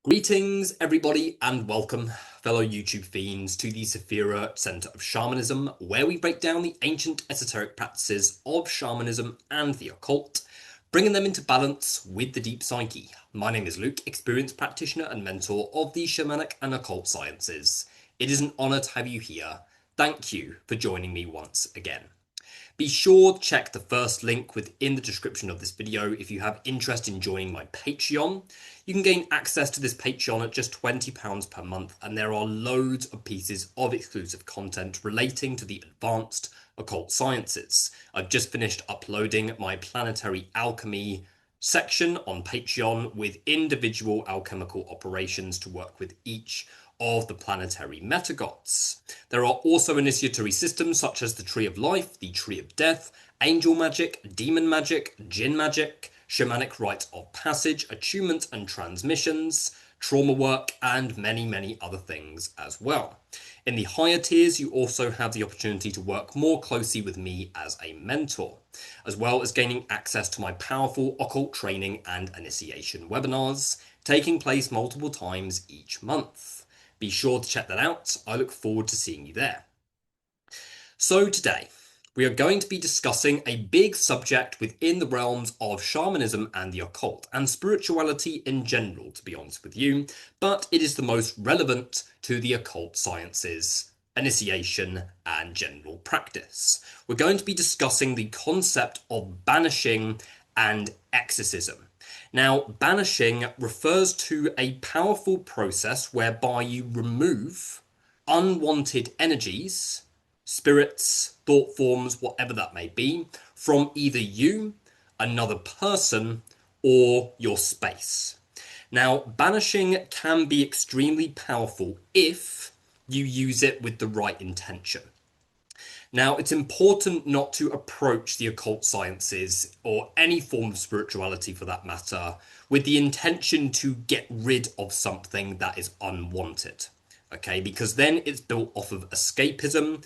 Greetings, everybody, and welcome, fellow YouTube fiends, to the Saphira Center of Shamanism, where we break down the ancient esoteric practices of shamanism and the occult, bringing them into balance with the deep psyche. My name is Luke, experienced practitioner and mentor of the shamanic and occult sciences. It is an honor to have you here. Thank you for joining me once again. Be sure to check the first link within the description of this video if you have interest in joining my Patreon. You can gain access to this Patreon at just £20 per month, and there are loads of pieces of exclusive content relating to the advanced occult sciences. I've just finished uploading my planetary alchemy section on Patreon with individual alchemical operations to work with each of the planetary metagods. There are also initiatory systems such as the Tree of Life, the Tree of Death, Angel Magic, Demon Magic, Jinn Magic, Shamanic Rites of Passage, Attunement and Transmissions, trauma work, and many other things as well. In the higher tiers, you also have the opportunity to work more closely with me as a mentor, as well as gaining access to my powerful occult training and initiation webinars, taking place multiple times each month. Be sure to check that out. I look forward to seeing you there. So today, we are going to be discussing a big subject within the realms of shamanism and the occult, and spirituality in general, to be honest with you, but it is the most relevant to the occult sciences, initiation, and general practice. We're going to be discussing the concept of banishing and exorcism. Now, banishing refers to a powerful process whereby you remove unwanted energies, spirits, thought forms, whatever that may be, from either you, another person, or your space. Now, banishing can be extremely powerful if you use it with the right intention. Now, it's important not to approach the occult sciences, or any form of spirituality for that matter, with the intention to get rid of something that is unwanted. Okay, because then it's built off of escapism,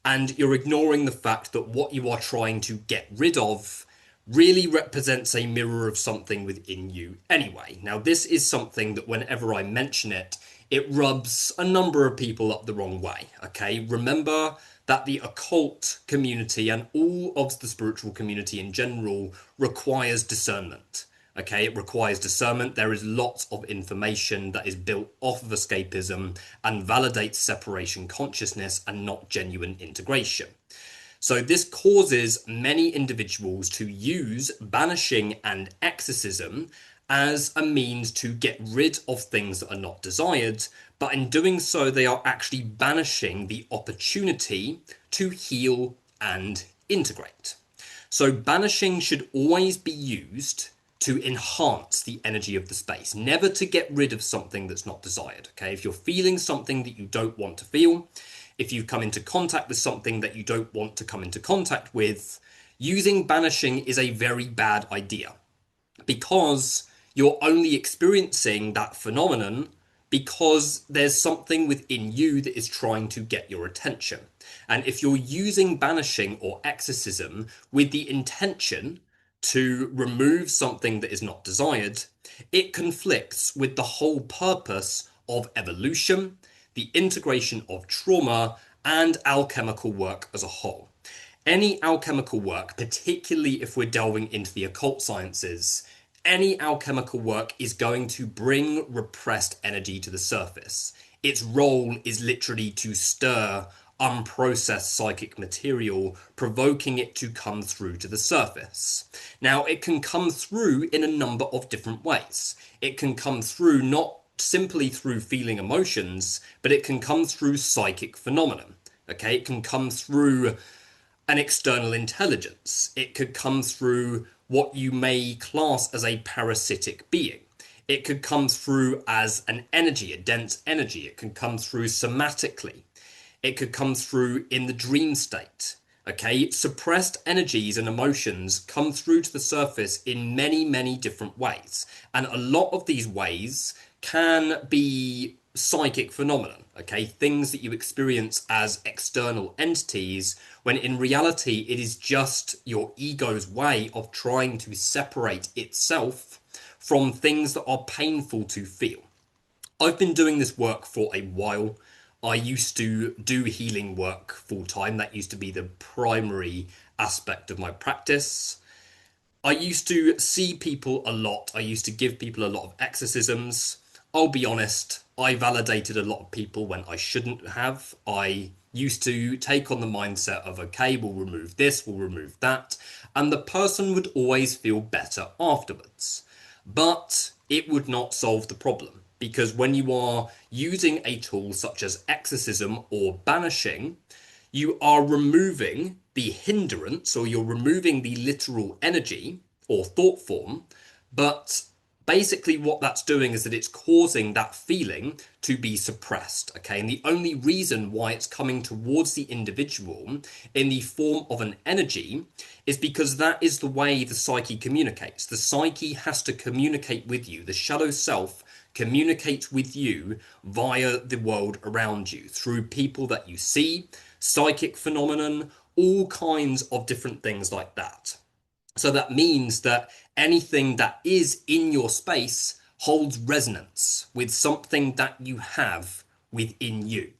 and you're ignoring the fact that what you are trying to get rid of really represents a mirror of something within you anyway. Now, this is something that whenever I mention it, it rubs a number of people up the wrong way. Okay, remember that the occult community and all of the spiritual community in general requires discernment. Okay, it requires discernment. There is lots of information that is built off of escapism and validates separation consciousness and not genuine integration. So this causes many individuals to use banishing and exorcism as a means to get rid of things that are not desired, but in doing so, they are actually banishing the opportunity to heal and integrate. So banishing should always be used to enhance the energy of the space, never to get rid of something that's not desired. Okay, if you're feeling something that you don't want to feel, if you've come into contact with something that you don't want to come into contact with, using banishing is a very bad idea, because you're only experiencing that phenomenon because there's something within you that is trying to get your attention. And if you're using banishing or exorcism with the intention to remove something that is not desired, it conflicts with the whole purpose of evolution, the integration of trauma, and alchemical work as a whole. Any alchemical work, particularly if we're delving into the occult sciences, any alchemical work is going to bring repressed energy to the surface. Its role is literally to stir unprocessed psychic material, provoking it to come through to the surface. Now, it can come through in a number of different ways. It can come through not simply through feeling emotions, but it can come through psychic phenomenon. Okay, it can come through an external intelligence. It could come through what you may class as a parasitic being. It could come through as an energy, a dense energy. It can come through somatically. It could come through in the dream state. Okay, suppressed energies and emotions come through to the surface in many different ways. And a lot of these ways can be psychic phenomenon, okay? Things that you experience as external entities, when in reality it is just your ego's way of trying to separate itself from things that are painful to feel. I've been doing this work for a while. I used to do healing work full time. That used to be the primary aspect of my practice. I used to see people a lot. I used to give people a lot of exorcisms. I'll be honest, I validated a lot of people when I shouldn't have. I used to take on the mindset of, okay, we'll remove this, we'll remove that, and the person would always feel better afterwards. But it would not solve the problem because when you are using a tool such as exorcism or banishing, you are removing the hindrance or you're removing the literal energy or thought form, but basically what that's doing is that it's causing that feeling to be suppressed, okay? And the only reason why it's coming towards the individual in the form of an energy is because that is the way the psyche communicates. The psyche has to communicate with you. The shadow self communicates with you via the world around you through people that you see, psychic phenomenon, all kinds of different things like that. So that means that anything that is in your space holds resonance with something that you have within you.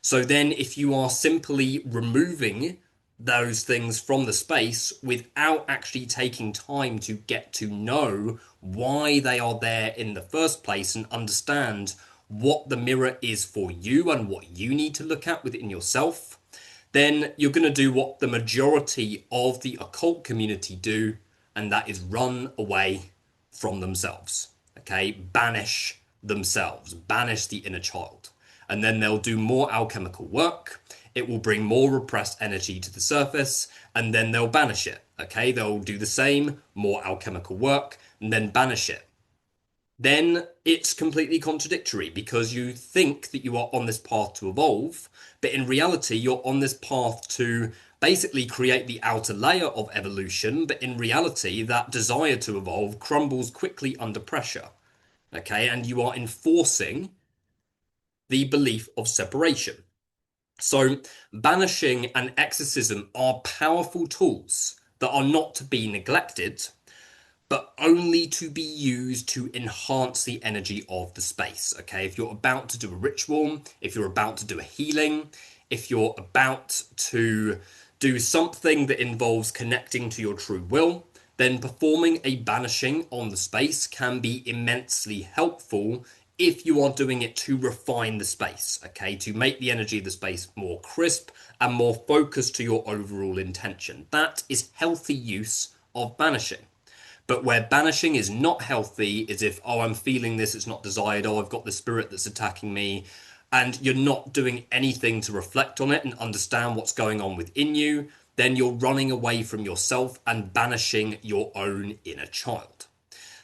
So then if you are simply removing those things from the space without actually taking time to get to know why they are there in the first place and understand what the mirror is for you and what you need to look at within yourself, then you're going to do what the majority of the occult community do, and that is run away from themselves. Okay, banish themselves, banish the inner child. And then they'll do more alchemical work. It will bring more repressed energy to the surface, and then they'll banish it. Okay, they'll do the same, more alchemical work, and then banish it. Then it's completely contradictory because you think that you are on this path to evolve, but in reality, you're on this path to basically create the outer layer of evolution, but in reality, that desire to evolve crumbles quickly under pressure. Okay, and you are enforcing the belief of separation. So, banishing and exorcism are powerful tools that are not to be neglected, but only to be used to enhance the energy of the space. Okay, if you're about to do a ritual, if you're about to do a healing, if you're about to do something that involves connecting to your true will, then performing a banishing on the space can be immensely helpful if you are doing it to refine the space, okay, to make the energy of the space more crisp and more focused to your overall intention. That is healthy use of banishing. But where banishing is not healthy is if, oh, I'm feeling this, it's not desired, oh, I've got the spirit that's attacking me, and you're not doing anything to reflect on it and understand what's going on within you, then you're running away from yourself and banishing your own inner child.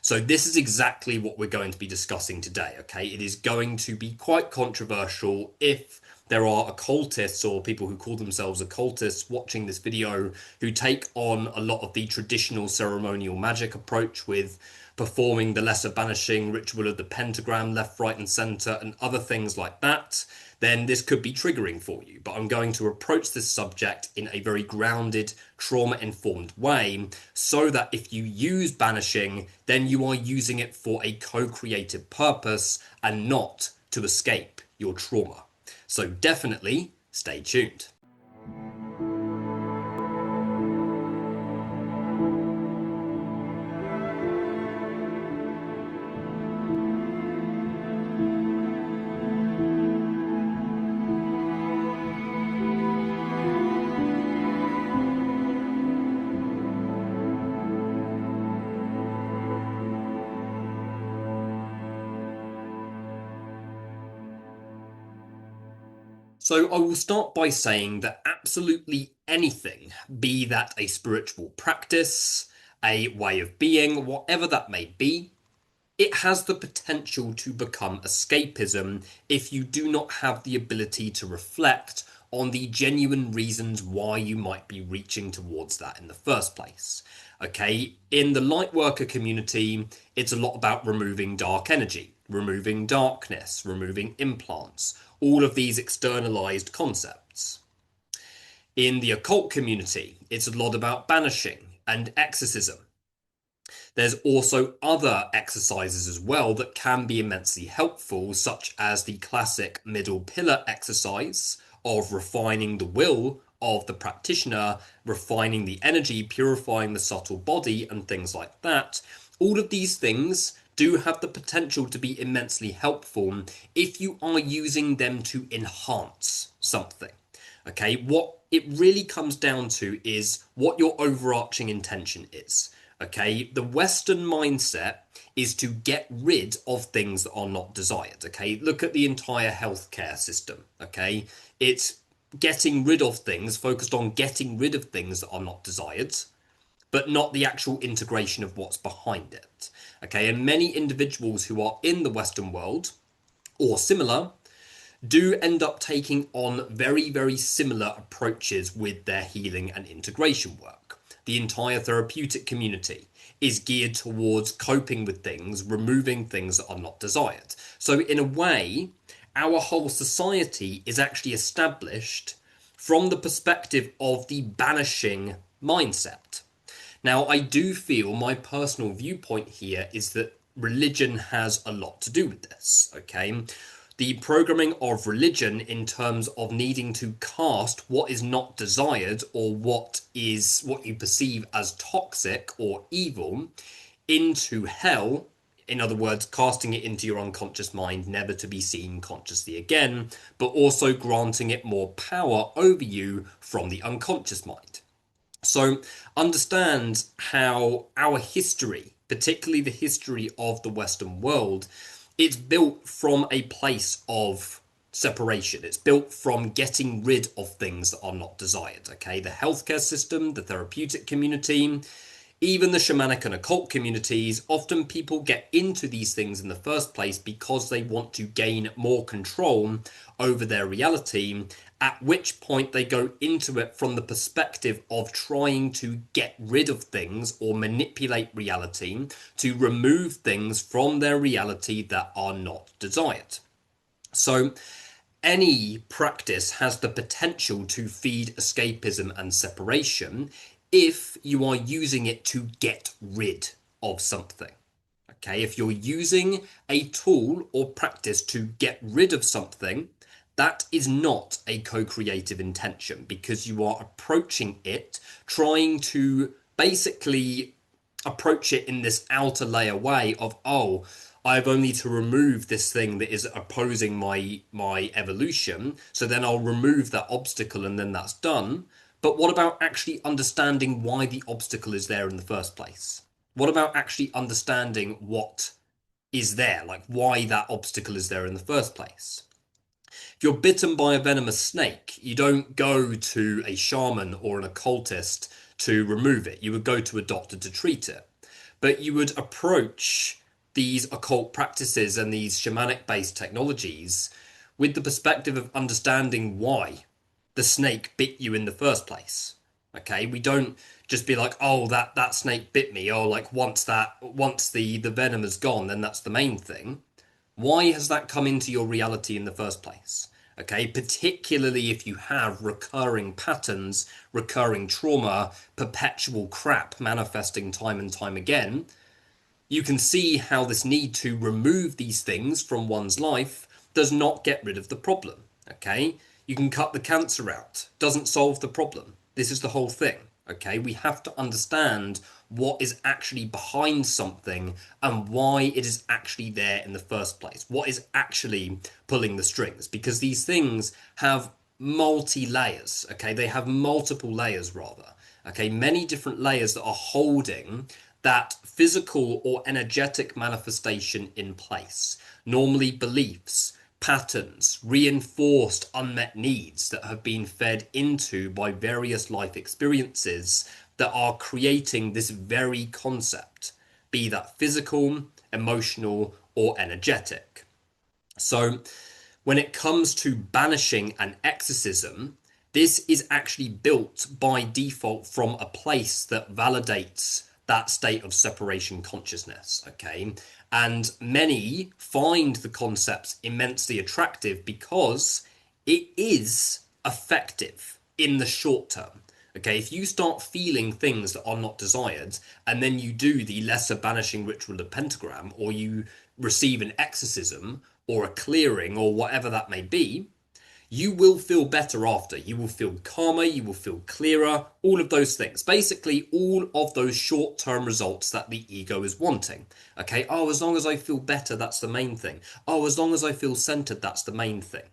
So this is exactly what we're going to be discussing today, okay? It is going to be quite controversial if there are occultists or people who call themselves occultists watching this video who take on a lot of the traditional ceremonial magic approach with performing the lesser banishing ritual of the pentagram left, right, and center and other things like that, then this could be triggering for you. But I'm going to approach this subject in a very grounded, trauma-informed way so that if you use banishing, then you are using it for a co-creative purpose and not to escape your trauma. So definitely stay tuned. So I will start by saying that absolutely anything, be that a spiritual practice, a way of being, whatever that may be, it has the potential to become escapism if you do not have the ability to reflect on the genuine reasons why you might be reaching towards that in the first place. Okay, in the lightworker community, it's a lot about removing dark energy, removing darkness, removing implants, all of these externalized concepts. In the occult community, it's a lot about banishing and exorcism. There's also other exercises as well that can be immensely helpful, such as the classic middle pillar exercise of refining the will of the practitioner, refining the energy, purifying the subtle body, and things like that. All of these things do have the potential to be immensely helpful if you are using them to enhance something. Okay, what it really comes down to is what your overarching intention is. Okay, the Western mindset is to get rid of things that are not desired. Okay, look at the entire healthcare system. Okay, it's getting rid of things, focused on getting rid of things that are not desired, but not the actual integration of what's behind it. Okay, and many individuals who are in the Western world or similar do end up taking on very, very similar approaches with their healing and integration work. The entire therapeutic community is geared towards coping with things, removing things that are not desired. So, in a way, our whole society is actually established from the perspective of the banishing mindset. Now, I do feel my personal viewpoint here is that religion has a lot to do with this, okay? The programming of religion in terms of needing to cast what is not desired or what you perceive as toxic or evil into hell, in other words, casting it into your unconscious mind, never to be seen consciously again, but also granting it more power over you from the unconscious mind. So understand how our history, particularly the history of the Western world, it's built from a place of separation. It's built from getting rid of things that are not desired. Okay, the healthcare system, the therapeutic community, even the shamanic and occult communities, often people get into these things in the first place because they want to gain more control over their reality, at which point they go into it from the perspective of trying to get rid of things or manipulate reality to remove things from their reality that are not desired. So any practice has the potential to feed escapism and separation if you are using it to get rid of something. Okay, if you're using a tool or practice to get rid of something, that is not a co-creative intention because you are approaching it, trying to basically approach it in this outer layer way of, oh, I have only to remove this thing that is opposing my evolution, so then I'll remove that obstacle and then that's done. But what about actually understanding why the obstacle is there in the first place? What about actually understanding what is there, like why that obstacle is there in the first place? If you're bitten by a venomous snake, you don't go to a shaman or an occultist to remove it. You would go to a doctor to treat it. But you would approach these occult practices and these shamanic based technologies with the perspective of understanding why the snake bit you in the first place. Okay, we don't just be like, oh, that snake bit me. Oh, like once the venom is gone, then that's the main thing. Why has that come into your reality in the first place? Okay, particularly if you have recurring patterns, recurring trauma, perpetual crap manifesting time and time again, you can see how this need to remove these things from one's life does not get rid of the problem. Okay, you can cut the cancer out, doesn't solve the problem. This is the whole thing. Okay, we have to understand what is actually behind something and why it is actually there in the first place. What is actually pulling the strings? Because these things have multi-layers, okay? They have multiple layers rather, okay? Many different layers that are holding that physical or energetic manifestation in place. Normally beliefs, patterns, reinforced unmet needs that have been fed into by various life experiences that are creating this very concept, be that physical, emotional, or energetic. So when it comes to banishing and exorcism, this is actually built by default from a place that validates that state of separation consciousness, okay? And many find the concepts immensely attractive because it is effective in the short term. Okay, if you start feeling things that are not desired, and then you do the lesser banishing ritual of pentagram, or you receive an exorcism or a clearing or whatever that may be, you will feel better after. You will feel calmer, you will feel clearer, all of those things. Basically, all of those short-term results that the ego is wanting. Okay, oh, as long as I feel better, that's the main thing. Oh, as long as I feel centered, that's the main thing.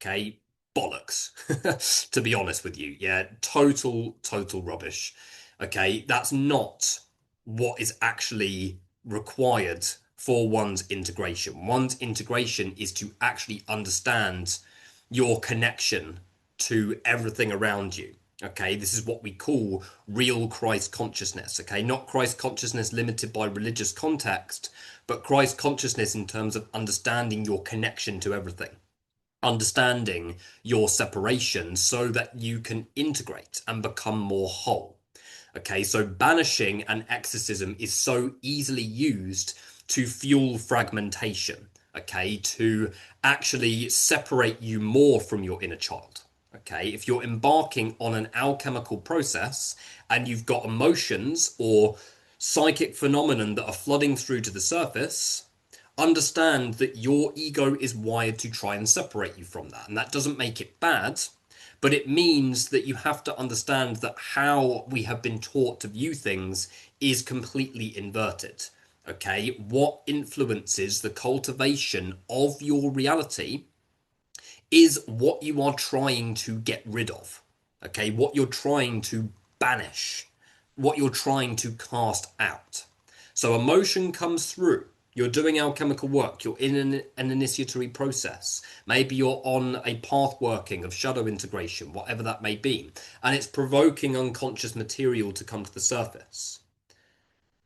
Okay, bollocks, to be honest with you. Yeah, total rubbish. Okay, that's not what is actually required for one's integration. One's integration is to actually understand your connection to everything around you. Okay, this is what we call real Christ consciousness. Okay, not Christ consciousness limited by religious context, but Christ consciousness in terms of understanding your connection to everything, understanding your separation so that you can integrate and become more whole. Okay, so banishing and exorcism is so easily used to fuel fragmentation, okay, to actually separate you more from your inner child. Okay, if you're embarking on an alchemical process and you've got emotions or psychic phenomenon that are flooding through to the surface, understand that your ego is wired to try and separate you from that. And that doesn't make it bad, but it means that you have to understand that how we have been taught to view things is completely inverted. Okay, what influences the cultivation of your reality is what you are trying to get rid of. Okay, what you're trying to banish, what you're trying to cast out. So emotion comes through. You're doing alchemical work. You're in an initiatory process. Maybe you're on a path working of shadow integration, whatever that may be. And it's provoking unconscious material to come to the surface.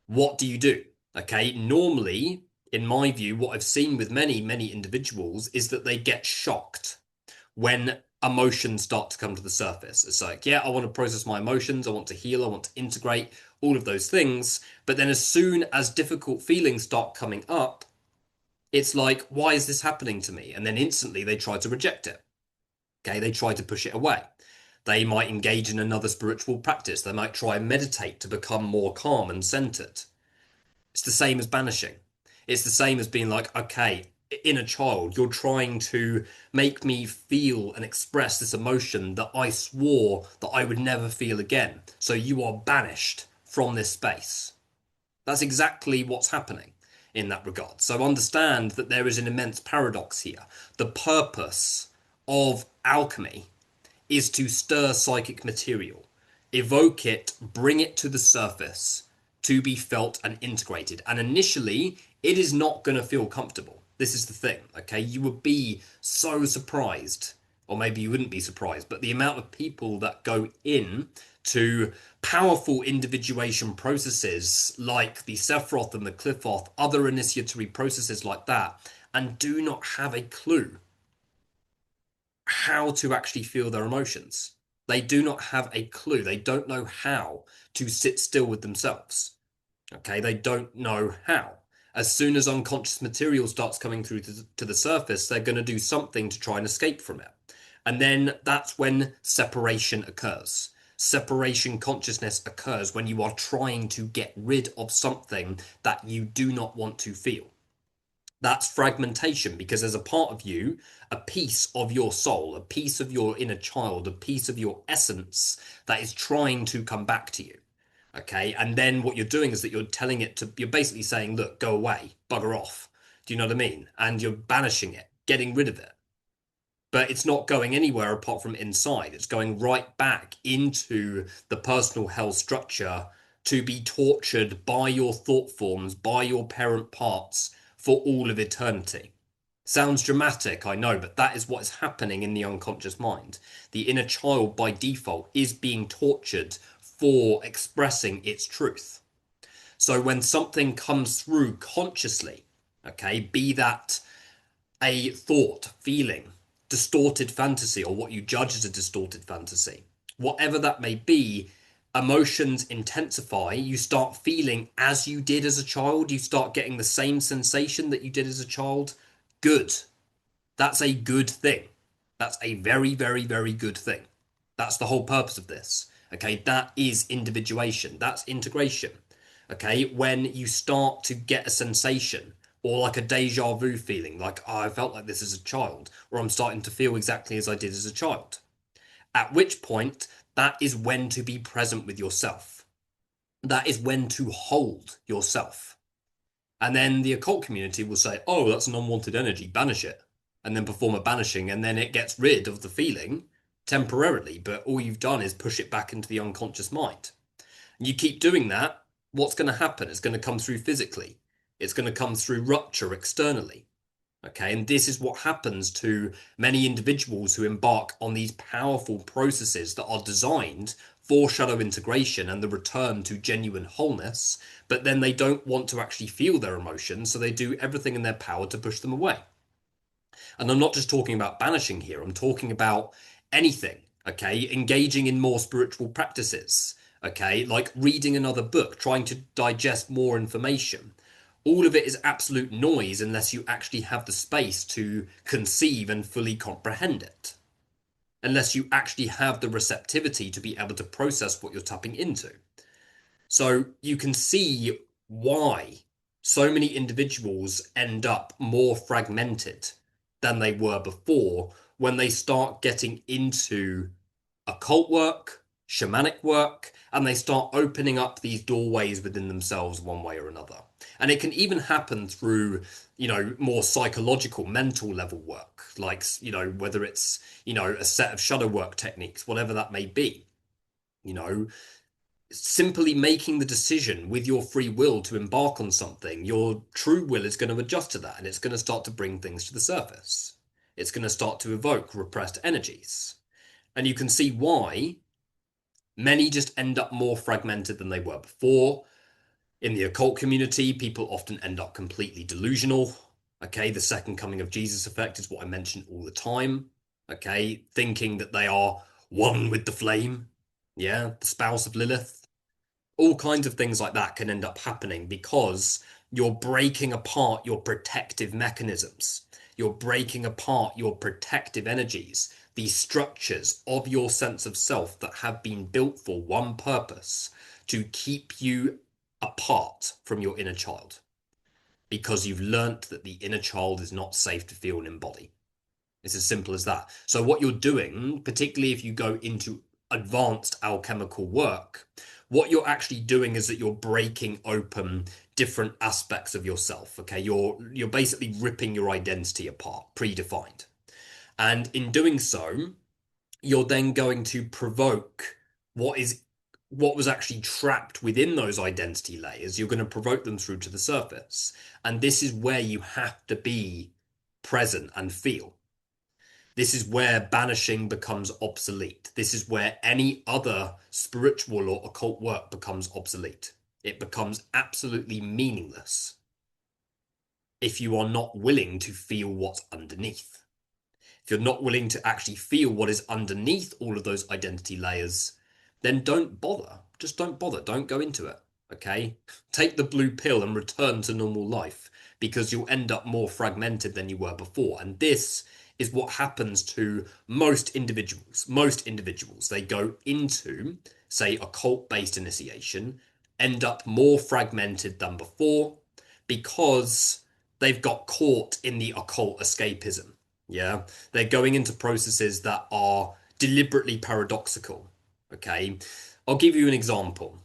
What do you do? Okay, normally, in my view, what I've seen with many individuals is that they get shocked when emotions start to come to the surface. It's like, yeah, I want to process my emotions, I want to heal, I want to integrate, all of those things. But then as soon as difficult feelings start coming up, it's like, why is this happening to me? And then instantly they try to reject it. Okay, they try to push it away. They might engage in another spiritual practice. They might try and meditate to become more calm and centered. It's the same as banishing. It's the same as being like, okay, inner child, you're trying to make me feel and express this emotion that I swore that I would never feel again. So you are banished from this space. That's exactly what's happening in that regard. So understand that there is an immense paradox here. The purpose of alchemy is to stir psychic material, evoke it, bring it to the surface to be felt and integrated. And initially, it is not going to feel comfortable. This is the thing, okay? You would be so surprised, or maybe you wouldn't be surprised, but the amount of people that go in to powerful individuation processes like the Sephiroth and the Qliphoth, other initiatory processes like that, and do not have a clue how to actually feel their emotions. They do not have a clue. They don't know how to sit still with themselves. Okay, they don't know how. As soon as unconscious material starts coming through to the surface, they're going to do something to try and escape from it. And then that's when separation occurs. Separation consciousness occurs when you are trying to get rid of something that you do not want to feel. That's fragmentation because there's a part of you, a piece of your soul, a piece of your inner child, a piece of your essence that is trying to come back to you. Okay. And then what you're doing is that you're telling it to, you're basically saying, look, go away, bugger off. Do you know what I mean? And you're banishing it, getting rid of it. But it's not going anywhere apart from inside. It's going right back into the personal hell structure to be tortured by your thought forms, by your parent parts for all of eternity. Sounds dramatic, I know, but that is what is happening in the unconscious mind. The inner child, by default, is being tortured for expressing its truth. So when something comes through consciously, okay, be that a thought, feeling, distorted fantasy, or what you judge as a distorted fantasy, whatever that may be, emotions intensify. You start feeling as you did as a child. You start getting the same sensation that you did as a child. Good. That's a good thing. That's a very good thing. That's the whole purpose of this. Okay, that is individuation, that's integration. Okay, when you start to get a sensation or like a deja vu feeling, like, oh, I felt like this as a child, or I'm starting to feel exactly as I did as a child. At which point, that is when to be present with yourself. That is when to hold yourself. And then the occult community will say, oh, that's an unwanted energy, banish it. And then perform a banishing, and then it gets rid of the feeling temporarily. But all you've done is push it back into the unconscious mind. And you keep doing that, what's going to happen? It's going to come through physically, it's going to come through rupture externally. Okay, and this is what happens to many individuals who embark on these powerful processes that are designed for shadow integration and the return to genuine wholeness, but then they don't want to actually feel their emotions, so they do everything in their power to push them away. And I'm not just talking about banishing here, I'm talking about anything, okay? Engaging in more spiritual practices, okay? Like reading another book, trying to digest more information. All of it is absolute noise unless you actually have the space to conceive and fully comprehend it. Unless you actually have the receptivity to be able to process what you're tapping into. So you can see why so many individuals end up more fragmented than they were before when they start getting into occult work, shamanic work, and they start opening up these doorways within themselves one way or another. And it can even happen through, more psychological, mental level work, like, whether it's, a set of shadow work techniques, whatever that may be. You know, simply making the decision with your free will to embark on something, your true will is going to adjust to that and it's going to start to bring things to the surface. It's going to start to evoke repressed energies. And you can see why many just end up more fragmented than they were before. In the occult community, people often end up completely delusional. Okay, the second coming of Jesus effect is what I mention all the time. Okay, thinking that they are one with the flame. Yeah, the spouse of Lilith. All kinds of things like that can end up happening because you're breaking apart your protective mechanisms. You're breaking apart your protective energies, these structures of your sense of self that have been built for one purpose, to keep you apart from your inner child. Because you've learnt that the inner child is not safe to feel and embody. It's as simple as that. So what you're doing, particularly if you go into advanced alchemical work, what you're actually doing is that you're breaking open different aspects of yourself. Okay, you're basically ripping your identity apart, predefined. And in doing so, you're then going to provoke what was actually trapped within those identity layers. You're going to provoke them through to the surface. And this is where you have to be present and feel. This is where banishing becomes obsolete. This is where any other spiritual or occult work becomes obsolete. It becomes absolutely meaningless if you are not willing to feel what's underneath. If you're not willing to actually feel what is underneath all of those identity layers, then don't bother. Just don't bother. Don't go into it. Okay? Take the blue pill and return to normal life because you'll end up more fragmented than you were before. And this is what happens to most individuals. Most individuals, they go into, say, occult-based initiation, end up more fragmented than before because they've got caught in the occult escapism. Yeah, they're going into processes that are deliberately paradoxical. Okay, I'll give you an example.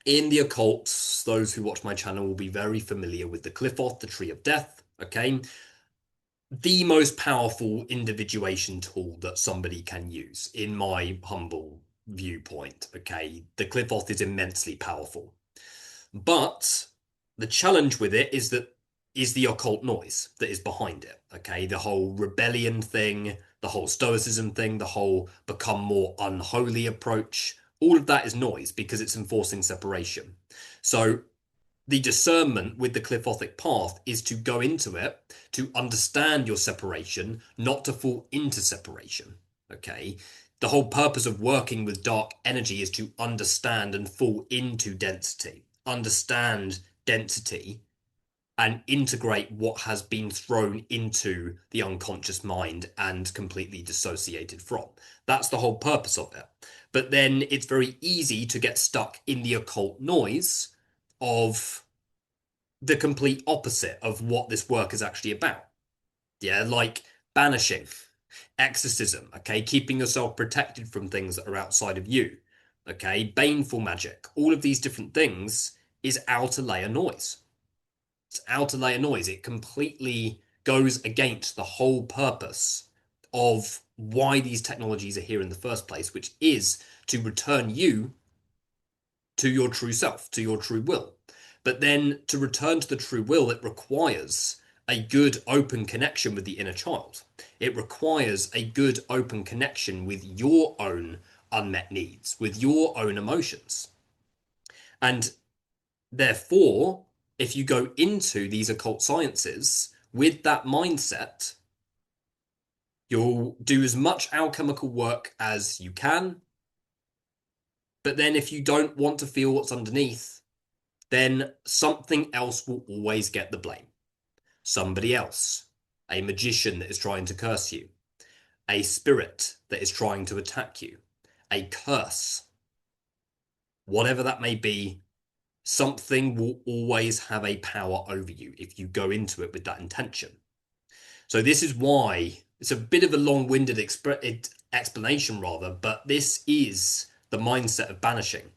In the occult, those who watch my channel will be very familiar with the Qliphoth, the Tree of Death. Okay, the most powerful individuation tool that somebody can use, in my humble viewpoint. Okay, the Qliphoth is immensely powerful, but the challenge with it is the occult noise that is behind it. Okay, the whole rebellion thing, the whole stoicism thing, the whole become more unholy approach. All of that is noise because it's enforcing separation. So the discernment with the Qliphothic path is to go into it, to understand your separation, not to fall into separation. Okay. The whole purpose of working with dark energy is to understand and fall into density. Understand density and integrate what has been thrown into the unconscious mind and completely dissociated from. That's the whole purpose of it. But then it's very easy to get stuck in the occult noise of the complete opposite of what this work is actually about. Yeah, like banishing, exorcism, okay, keeping yourself protected from things that are outside of you, okay, baneful magic, all of these different things is outer layer noise. It's outer layer noise. It completely goes against the whole purpose of why these technologies are here in the first place, which is to return you to your true self, to your true will. But then to return to the true will, it requires a good open connection with the inner child. It requires a good open connection with your own unmet needs, with your own emotions. And therefore, if you go into these occult sciences with that mindset, you'll do as much alchemical work as you can. But then if you don't want to feel what's underneath, then something else will always get the blame. Somebody else, a magician that is trying to curse you, a spirit that is trying to attack you, a curse, whatever that may be, something will always have a power over you if you go into it with that intention. So this is why it's a bit of a long-winded explanation rather, but this is the mindset of banishing.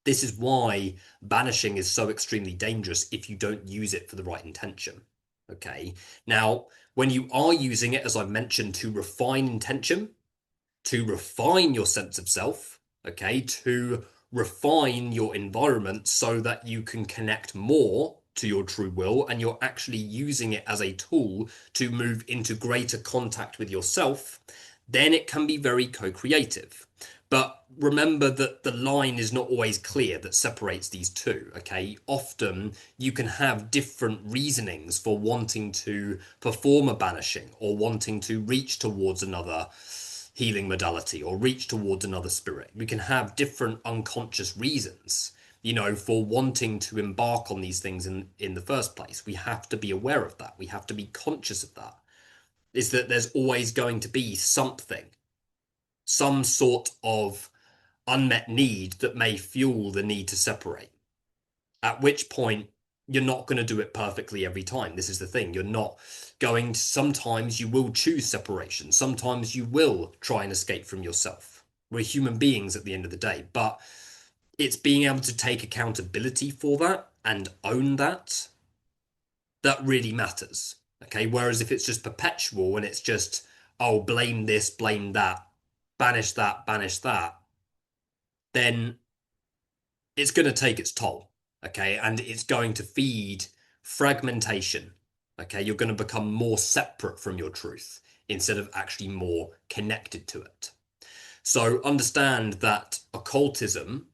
This is why banishing is so extremely dangerous if you don't use it for the right intention. Okay. Now, when you are using it, as I mentioned, to refine intention, to refine your sense of self, okay, to refine your environment so that you can connect more to your true will and you're actually using it as a tool to move into greater contact with yourself, then it can be very co-creative. But remember that the line is not always clear that separates these two, okay? Often you can have different reasonings for wanting to perform a banishing or wanting to reach towards another healing modality or reach towards another spirit. We can have different unconscious reasons, for wanting to embark on these things in the first place. We have to be aware of that. We have to be conscious of that. Is that there's always going to be something, some sort of unmet need that may fuel the need to separate. At which point, you're not going to do it perfectly every time. This is the thing. You're not going to, sometimes you will choose separation. Sometimes you will try and escape from yourself. We're human beings at the end of the day, but it's being able to take accountability for that and own that really matters. Okay. Whereas if it's just perpetual and it's just, oh, blame this, blame that, banish that, then it's going to take its toll. Okay. And it's going to feed fragmentation. Okay. You're going to become more separate from your truth instead of actually more connected to it. So understand that occultism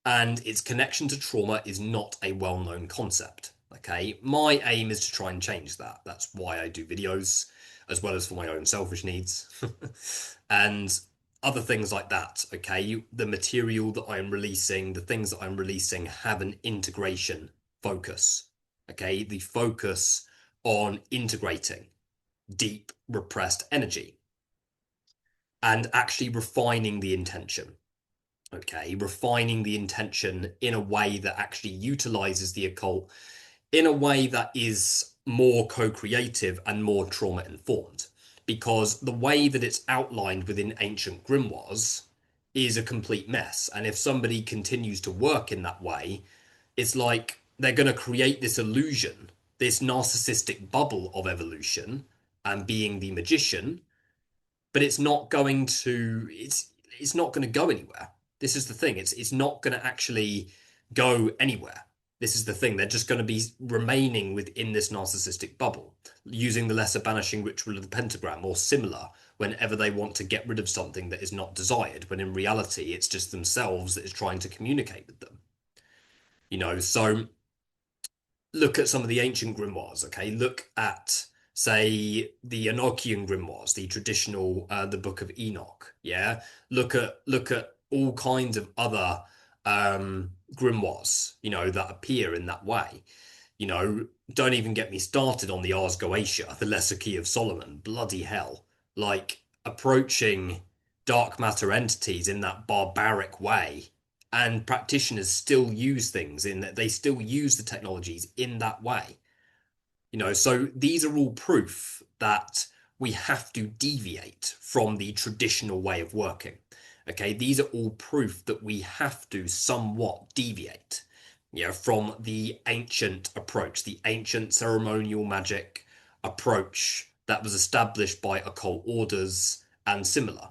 and its connection to trauma is not a well-known concept. Okay. My aim is to try and change that. That's why I do videos, as well as for my own selfish needs. And other things like that. Okay. The material that I'm releasing, the things that I'm releasing have an integration focus. Okay. The focus on integrating deep repressed energy and actually refining the intention. Okay, refining the intention in a way that actually utilizes the occult in a way that is more co-creative and more trauma-informed. Because the way that it's outlined within ancient grimoires is a complete mess. And if somebody continues to work in that way, it's like they're going to create this illusion, this narcissistic bubble of evolution and being the magician, but it's not going to go anywhere. This is the thing. It's not going to actually go anywhere. This is the thing. They're just going to be remaining within this narcissistic bubble, using the lesser banishing ritual of the pentagram or similar whenever they want to get rid of something that is not desired, when in reality it's just themselves that is trying to communicate with them. So look at some of the ancient grimoires, okay? Look at, say, the Enochian grimoires, the traditional, the Book of Enoch, yeah? Look at all kinds of other grimoires, that appear in that way. Don't even get me started on the Ars Goetia, the Lesser Key of Solomon. Bloody hell. Like, approaching dark matter entities in that barbaric way, and practitioners still use things in that they still use the technologies in that way. So these are all proof that we have to deviate from the traditional way of working. Okay, these are all proof that we have to somewhat deviate, from the ancient approach, the ancient ceremonial magic approach that was established by occult orders and similar.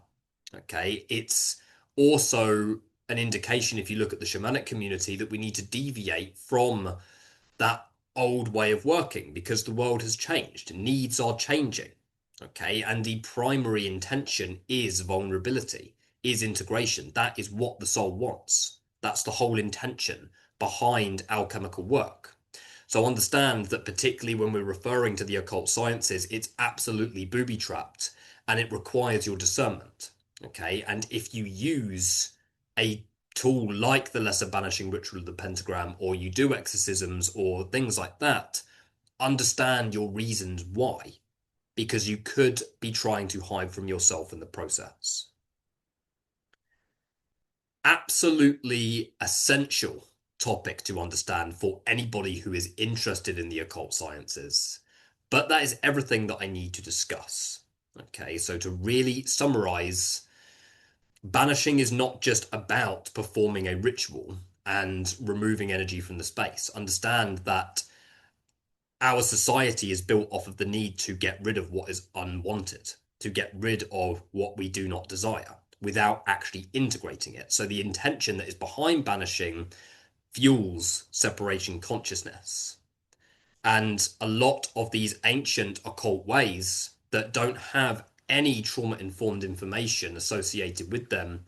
Okay, it's also an indication, if you look at the shamanic community, that we need to deviate from that old way of working because the world has changed. Needs are changing. Okay. And the primary intention is vulnerability, is integration. That is what the soul wants. That's the whole intention behind alchemical work. So understand that, particularly when we're referring to the occult sciences, it's absolutely booby trapped and it requires your discernment. Okay. And if you use a tool like the lesser banishing ritual of the pentagram, or you do exorcisms or things like that, understand your reasons why, because you could be trying to hide from yourself in the process. Absolutely essential topic to understand for anybody who is interested in the occult sciences. But that is everything that I need to discuss. Okay, so to really summarize, banishing is not just about performing a ritual and removing energy from the space. Understand that our society is built off of the need to get rid of what is unwanted, to get rid of what we do not desire without actually integrating it. So the intention that is behind banishing fuels separation consciousness. And a lot of these ancient occult ways that don't have any trauma-informed information associated with them,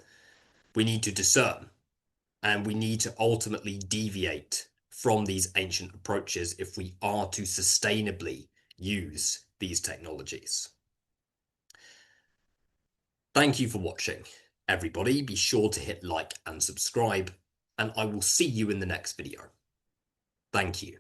we need to discern, and we need to ultimately deviate from these ancient approaches if we are to sustainably use these technologies. Thank you for watching, everybody. Be sure to hit like and subscribe, and I will see you in the next video. Thank you.